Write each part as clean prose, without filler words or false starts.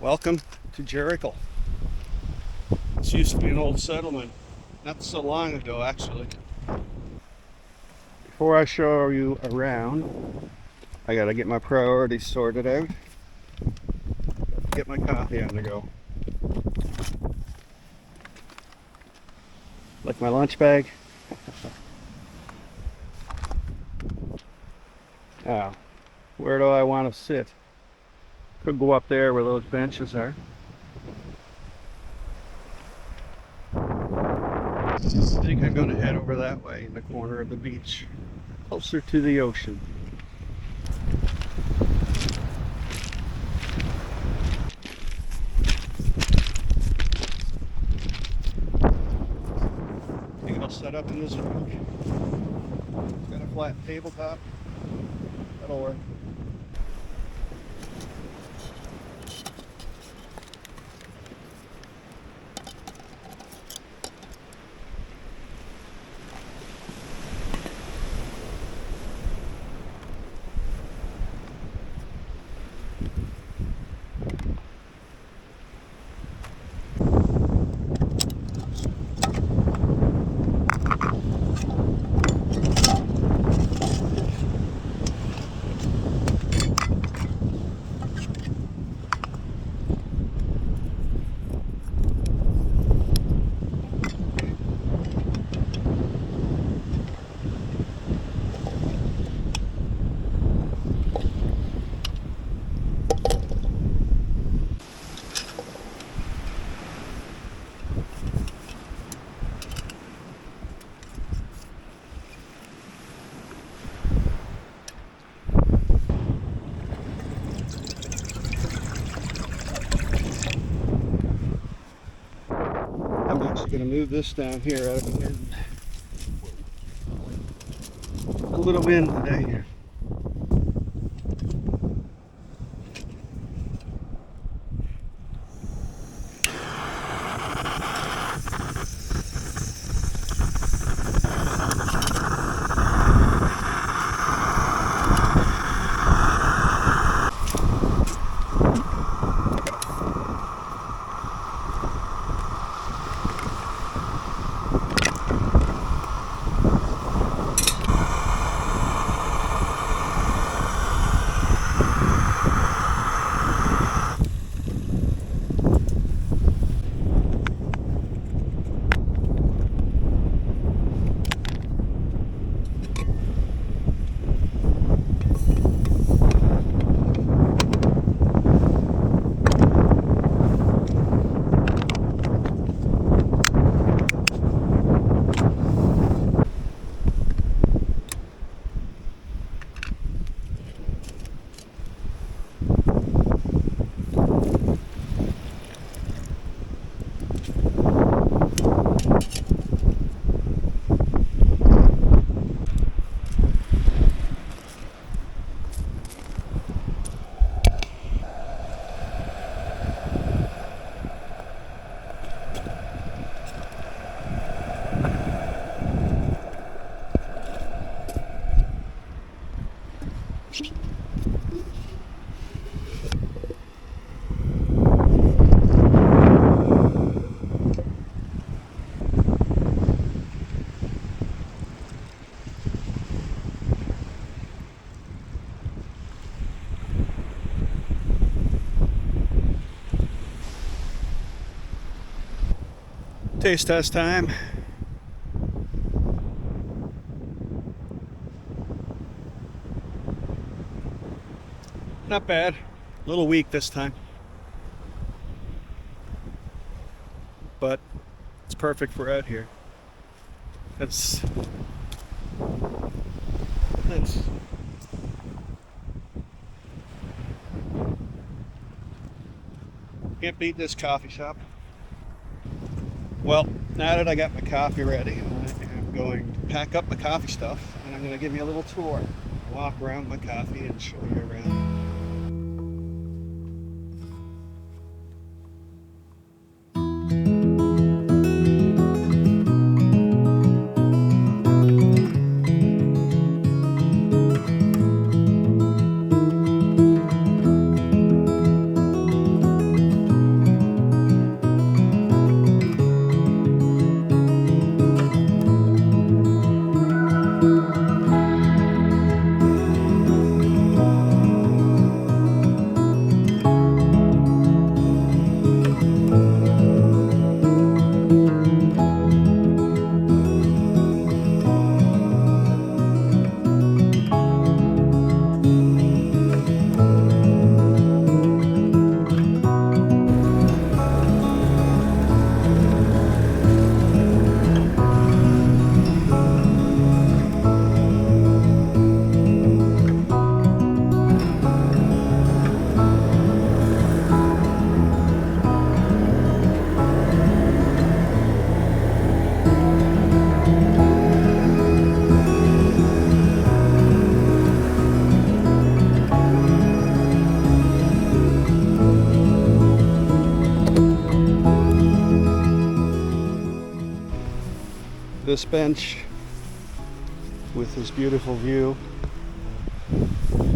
Welcome to Jericho. This used to be an old settlement, not so long ago actually. Before I show you around, I gotta get my priorities sorted out. Get my coffee on the go. Like my lunch bag. Now, where do I want to sit? Could go up there where those benches are. I think I'm going to head over that way in the corner of the beach, closer to the ocean. I think I'll set up in this room. It's got a flat tabletop. That'll work. I'm actually going to move this down here out of the wind. A little wind today. Taste test time. Not bad. A little weak this time. But it's perfect for out here. That's can't beat this coffee shop. Well, now that I got my coffee ready, I'm going to pack up my coffee stuff and I'm going to give you a little tour. Walk around my coffee and show you around. this bench with this beautiful view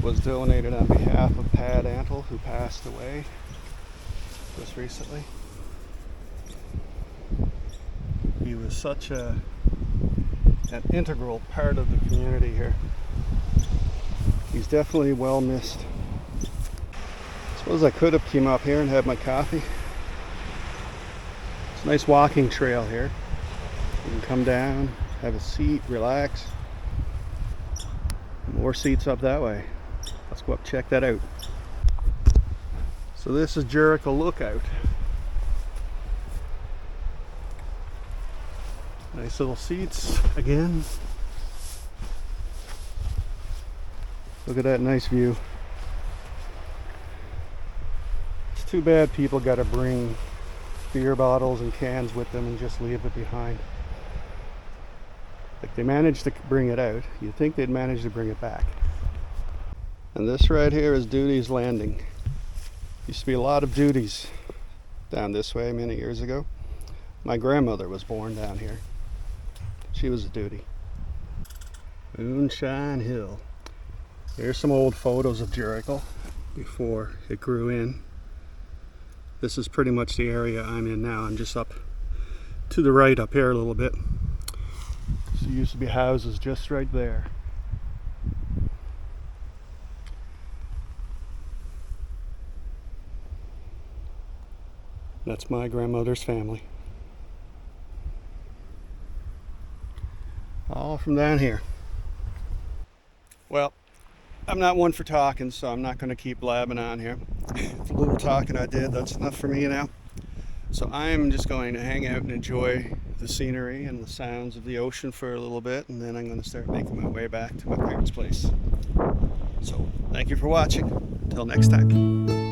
was donated on behalf of Pat Antle, who passed away just recently. He was such an integral part of the community here. He's definitely well missed. I suppose I could have came up here and had my coffee. It's a nice walking trail here. You can come down, have a seat, relax. More seats up that way. Let's go up, check that out. So this is Jericho Lookout. Nice little seats again. Look at that nice view. It's too bad people gotta bring beer bottles and cans with them and just leave it behind. Like, they managed to bring it out. You'd think they'd manage to bring it back. And this right here is Duty's Landing. Used to be a lot of Duties down this way many years ago. My grandmother was born down here. She was a Duty. Moonshine Hill. Here's some old photos of Jericho before it grew in. This is pretty much the area I'm in now. I'm just up to the right up here a little bit. So there used to be houses just right there. That's my grandmother's family. All from down here. Well, I'm not one for talking, so I'm not going to keep blabbing on here. The little talking I did, that's enough for me now. So I'm just going to hang out and enjoy the scenery and the sounds of the ocean for a little bit, and then I'm going to start making my way back to my parents' place. So thank you for watching. Until next time.